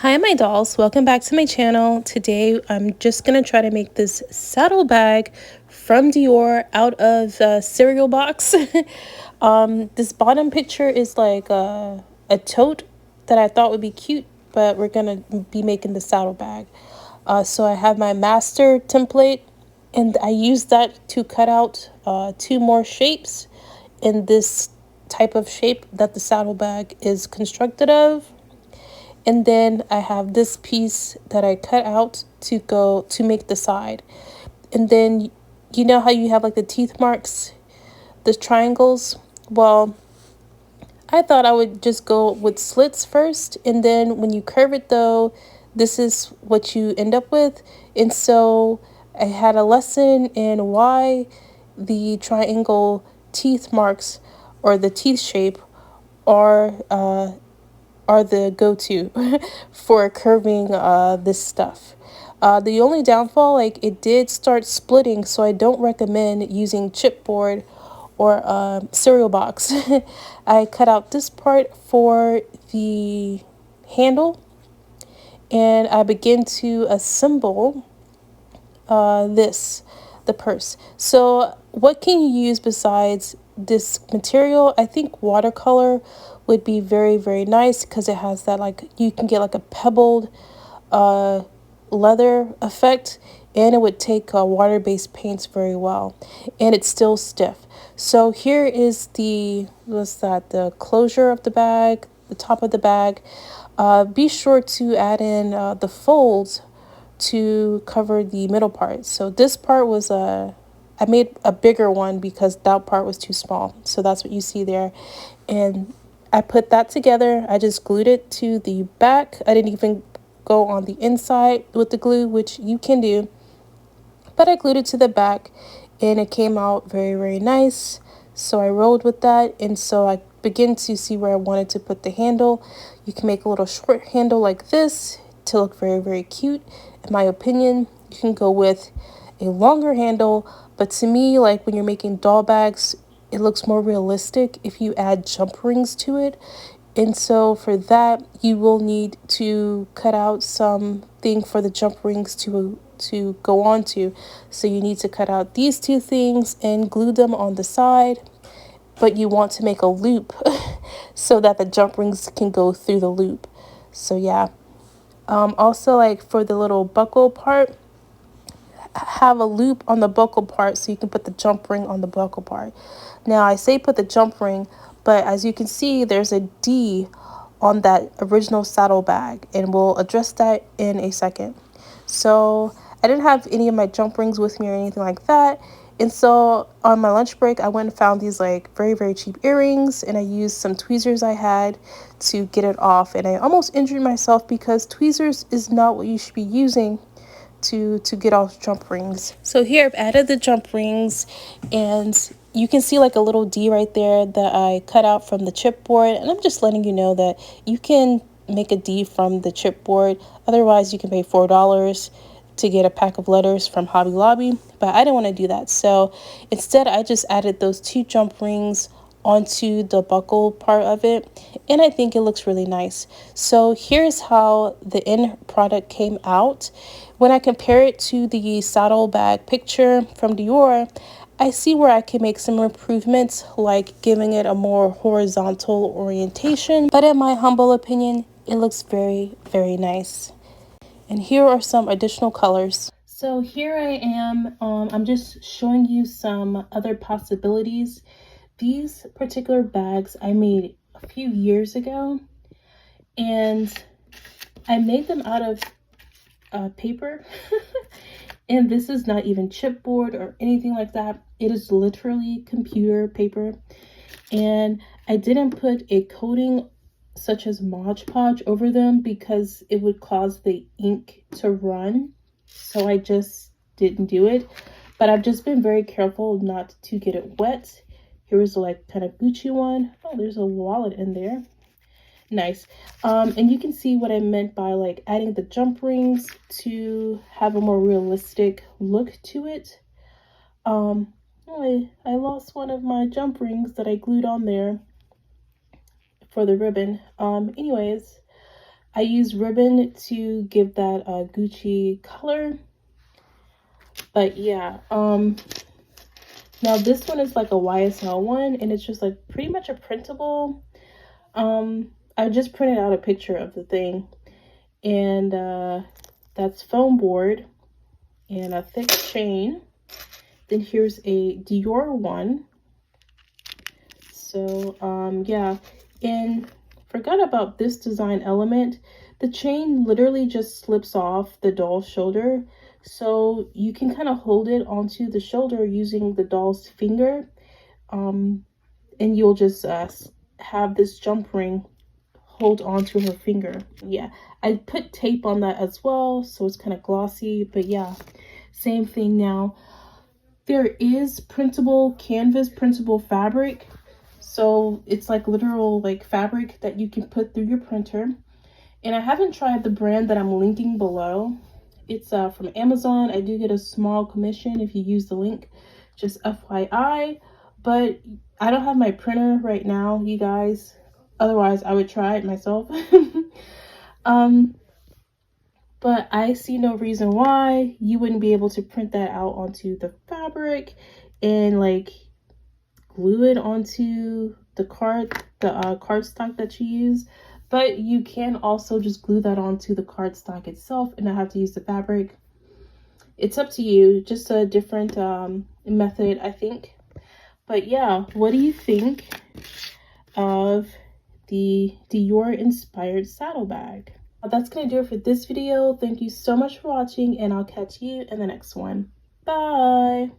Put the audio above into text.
Hi my dolls, welcome back to my channel. Today I'm just gonna try to make this saddle bag from Dior out of a cereal box. This bottom picture is like a tote that I thought would be cute, but we're gonna be making the saddle bag. So I have my master template and I used that to cut out two more shapes in this type of shape that the saddle bag is constructed of. And then I have this piece that I cut out to go to make the side. And then you know how you have like the teeth marks, the triangles? Well, I thought I would just go with slits first, and then when you curve it though, this is what you end up with. And so I had a lesson in why the triangle teeth marks or the teeth shape are the go-to for curving this stuff. The only downfall, like it did start splitting, so I don't recommend using chipboard or cereal box. I cut out this part for the handle and I begin to assemble the purse. So what can you use besides this material? I think watercolor would be very nice because it has that, like, you can get like a pebbled leather effect, and it would take water-based paints very well, and it's still stiff. So here is the, what's that, the closure of the bag, the top of the bag. Be sure to add in the folds to cover the middle part. So this part was I made a bigger one because that part was too small. So that's what you see there. And I put that together. I just glued it to the back. I didn't even go on the inside with the glue, which you can do. But I glued it to the back and it came out very nice. So I rolled with that, and so I begin to see where I wanted to put the handle. You can make a little short handle like this to look very cute. In my opinion, you can go with a longer handle, but to me, like when you're making doll bags, it looks more realistic if you add jump rings to it. And so for that, you will need to cut out something for the jump rings to go on to. So you need to cut out these two things and glue them on the side, but you want to make a loop so that the jump rings can go through the loop. So yeah. Also, like for the little buckle part, have a loop on the buckle part so you can put the jump ring on the buckle part. Now I say put the jump ring, but as you can see, there's a D on that original saddle bag, and we'll address that in a second. So I didn't have any of my jump rings with me or anything like that. And so on my lunch break, I went and found these like very cheap earrings, and I used some tweezers I had to get it off. And I almost injured myself because tweezers is not what you should be using to get off jump rings. So here I've added the jump rings, and you can see like a little D right there that I cut out from the chipboard, and I'm just letting you know that you can make a D from the chipboard. Otherwise you can pay $4 to get a pack of letters from Hobby Lobby, but I didn't want to do that. So instead I just added those two jump rings onto the buckle part of it, and I think it looks really nice. So here's how the end product came out. When I compare it to the saddle bag picture from Dior, I see where I can make some improvements, like giving it a more horizontal orientation, but in my humble opinion, it looks very nice. And here are some additional colors. So here I am, I'm just showing you some other possibilities. These particular bags I made a few years ago, and I made them out of paper. And this is not even chipboard or anything like that. It is literally computer paper. And I didn't put a coating such as Mod Podge over them because it would cause the ink to run. So I just didn't do it. But I've just been very careful not to get it wet. Here's like kind of Gucci one. Oh, there's a wallet in there. Nice. And you can see what I meant by like adding the jump rings to have a more realistic look to it. I lost one of my jump rings that I glued on there for the ribbon. Anyways, I use ribbon to give that Gucci color. But yeah, now this one is like a YSL one, and it's just like pretty much a printable. I just printed out a picture of the thing, and that's foam board and a thick chain. Then here's a Dior one. So yeah, and forgot about this design element. The chain literally just slips off the doll's shoulder, so you can kind of hold it onto the shoulder using the doll's finger, and you'll just have this jump ring hold onto her finger. Yeah, I put tape on that as well, so it's kind of glossy, but yeah, same thing. Now there is printable canvas, printable fabric, so it's like literal like fabric that you can put through your printer. And I haven't tried the brand that I'm linking below. It's from Amazon. I do get a small commission if you use the link, just FYI. But I don't have my printer right now, you guys. Otherwise, I would try it myself. But I see no reason why you wouldn't be able to print that out onto the fabric and like glue it onto the cardstock that you use. But you can also just glue that onto the cardstock itself and not have to use the fabric. It's up to you, just a different method, I think. But yeah, what do you think of the Dior inspired saddlebag? That's gonna do it for this video. Thank you so much for watching, and I'll catch you in the next one. Bye.